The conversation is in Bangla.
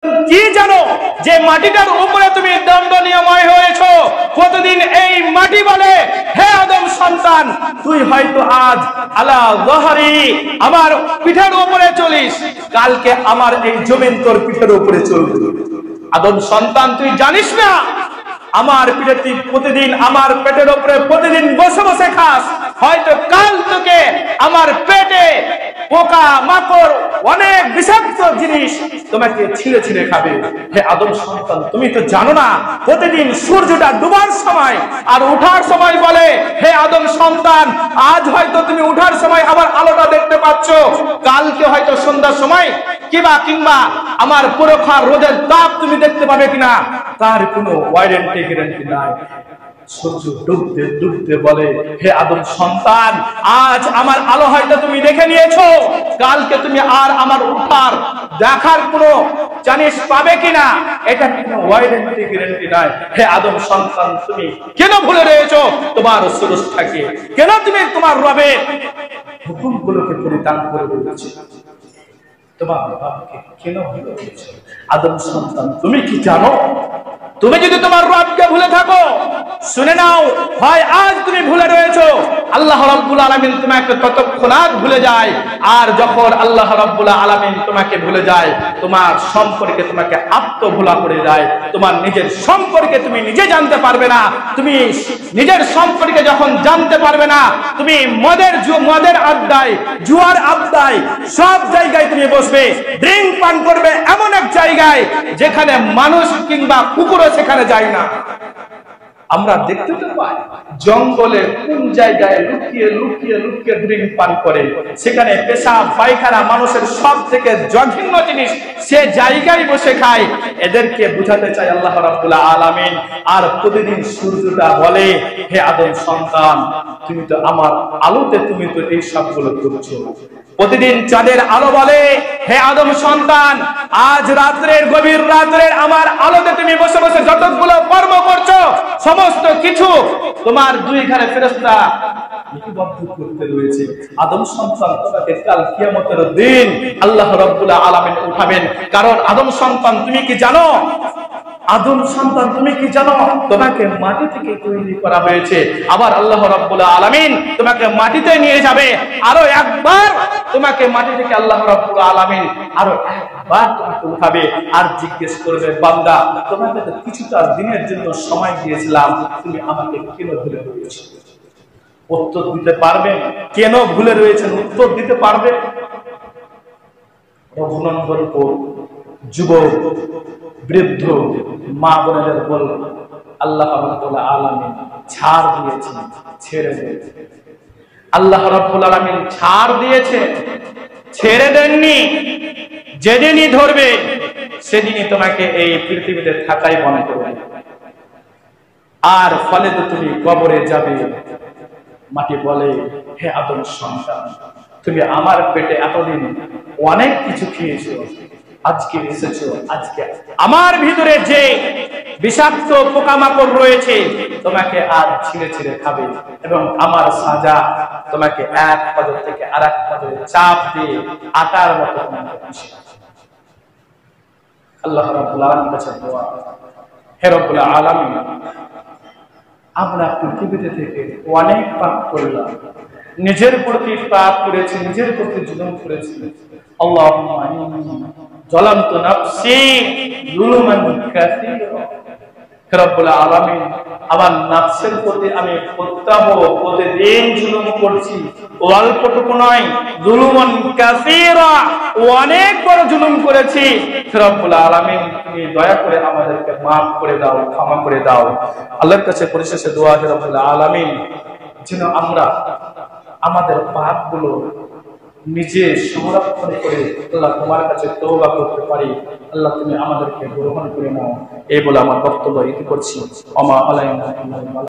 কি জানো যে মাটিটার উপরে তুমি দণ্ডনীয়ময় হয়েছো? প্রতিদিন এই মাটি বলে, হে আদম সন্তান, তুই হয়তো আজ আলা যহরি আমার পিঠের উপরে চলিস, কালকে আমার এই জমিন তোর পিঠের উপরে চলবে। আদম সন্তান, তুই জানিস না আমার পিঠে তুই প্রতিদিন আমার পেটের উপরে প্রতিদিন বসে বসে খাস, হয়তো কাল তোকে আমার পেটে পোকা মাকড় অনেক বিষাক্ত জিনিস তোমাকে ছিঁড়ে ছিঁড়ে খাবে। হে আদম সন্তান, তুমি তো জানো না প্রতিদিন সূর্যটা ডুবার সময় আর ওঠার সময় বলে, হে আদম সন্তান, আজ হয়তো তুমি ওঠার সময় আমার আলোটা দেখতে পাচ্ছ, কালকে হয়তো সন্ধ্যার সময় কিংবা আমার পুরোখার রোদের তাপ তুমি দেখতে পাবে কিনা, তার কোনো ওয়ারেন্টি গ্যারান্টি নাই। সূর্য ডুবতে ডুবতে বলে, হে আদম সন্তান, আজ আমার আলো হয়তো তুমি দেখে নিয়েছো, কালকে তুমি আর আমার উঠার দেখার কোনো চান্স পাবে কিনা, এটা কোনো ওয়ারেন্টি গ্যারান্টি নাই। হে আদম সন্তান, তুমি কেন ভুলে রয়েছো তোমার স্রষ্টাকে? কেন তুমি তোমার রবের হুকুমগুলোকে পরিত্যাগ করে দিয়েছো? তোমার রবকে কেন ভুলে রয়েছো? আদম সন্তান, তুমি কি জানো? তুমি যদি তোমার রবকে ভুলে থাকো, শুনে নাও, হয় আজ তুমি ভুলে রয়েছো, আল্লাহ রাব্বুল আলামিন তোমাকে ততক্ষণাৎ ভুলে যায়, আর যখন আল্লাহ রাব্বুল আলামিন তোমাকে ভুলে যায়, তোমার সম্পর্কে তোমাকে আত্মভোলা করে যায়, তোমার নিজের সম্পর্কে তুমি নিজে জানতে পারবে না। তুমি নিজের সম্পর্কে যখন জানতে পারবে না, তুমি মদের আড্ডায়, জুয়ার আড্ডায়, সব জায়গায় তুমি বসবে, ড্রিঙ্ক পান করবে এমন এক জায়গায় যেখানে মানুষ কিংবা কুকুরও সেখানে যায় না। আমরা দেখতে তো পাই জঙ্গলে কোন জায়গায় লুকিয়ে লুকিয়ে লুকিয়ে ড্রিঙ্ক পান করে, সেখানে পেশাব পায়খানা মানুষের সব থেকে জঘন্য জিনিস সে জায়গায় বসে খায়। এদেরকে বুঝাতে চাই আল্লাহ রাব্বুল আলামিন। আর প্রতিদিন সূর্যটা বলে, হে আদম সন্তান, তুমি তো আমার আলোতে তুমি তো এই সবগুলো করছো। প্রতিদিন চাঁদের আলো বলে, হে আদম সন্তান, আজ রাত্রের গভীর রাত্রের আমার আলোতে তুমি বসে বসে যতগুলো কর্ম করছো, সমস্ত কিছু তোমার দুই ঘরে ফেরেশতা লিপিবদ্ধ করতে রয়েছে। আদম সন্তান, তোমাকে কাল কিয়ামতের দিন আল্লাহ রাব্বুল আলামিন উঠাবেন। কারণ আদম সন্তান, তুমি কি জানো? আদম সন্তান, তুমি কি জানো? তোমাকে মাটি থেকে তৈরি করা হয়েছে, আবার আল্লাহ রাব্বুল আলামিন তোমাকে মাটিতে নিয়ে যাবে, আরো একবার তোমাকে মাটি থেকে আল্লাহ রাব্বুল আলামিন আরো একবার তোমাকে উঠাবে, আর জিজ্ঞেস করবে, বান্দা, তোমাকে তো কিছুটা দিনের জন্য সময় দিয়েছিলাম, তুমি আমাকে কেন ভুলে রয়েছো? উত্তর দিতে পারবে? কেন ভুলে রয়েছেন উত্তর দিতে পারবে? অভিনন্দন যুবক, বৃদ্ধ, মা বোনেদের বল, আল্লাহ রাব্বুল আলামিন ছাড় দিয়েছেন, ছেড়ে দিয়েছে। আল্লাহ রাব্বুল আলামিন ছাড় দিয়েছে, ছেড়ে দেননি। যেদিনই ধরবে সেদিনই তোমাকে এই পৃথিবীতে থাকাই মনে করবে, আর ফলে তো তুমি কবরে যাবে। মাটি বলে, হে আদম সন্তান, তুমি আমার পেটে এতদিন অনেক কিছু খেয়েছো, আজকে এসেছো, আজকে আমার ভিতরে যে বিষাক্ত পোকামাকড় রয়েছে তোমাকে আজ ছিঁড়ে ছিঁড়ে খাবে, এবং আমার সাজা তোমাকে এক পাদর থেকে আর এক পাদরে চাপ দিয়ে আটার মতো তোমাকে পিষে। আল্লাহ রাব্বুল আলামিনের কাছে দোয়া, হে রব্বুল আলামিন, আমরা পৃথিবীতে থেকে অনেক পাপ করলাম, নিজের প্রতি পাপ করেছি, নিজের প্রতি জুলুম করেছি। আল্লাহুম্মা ইন্নী যালামতু নাফসি যুলমান কাসীরা। হে রব্বুল আলামিন, আমার নফসের প্রতি আমি প্রতিদিন জুলুম করছি, অল্পটুকু নয়, যুলমান কাসীরা, অনেক বড় জুলুম করেছি। হে রব্বুল আলামিন, তুমি দয়া করে আমাদেরকে মাফ করে দাও, ক্ষমা করে দাও। আল্লাহর কাছে পরিশেষে দোয়া, হে রব্বুল আলামিন, যেন আমরা আমাদের পাপগুলো নিজে সংরক্ষণ করে আল্লাহ তোমার কাছে তওবা করতে পারি। আল্লাহ, তুমি আমাদেরকে গ্রহণ করে নাও। এই বলে আমার বক্তব্য ইতি করছি। ওমা আলাইনা ইল্লাল বালাগ।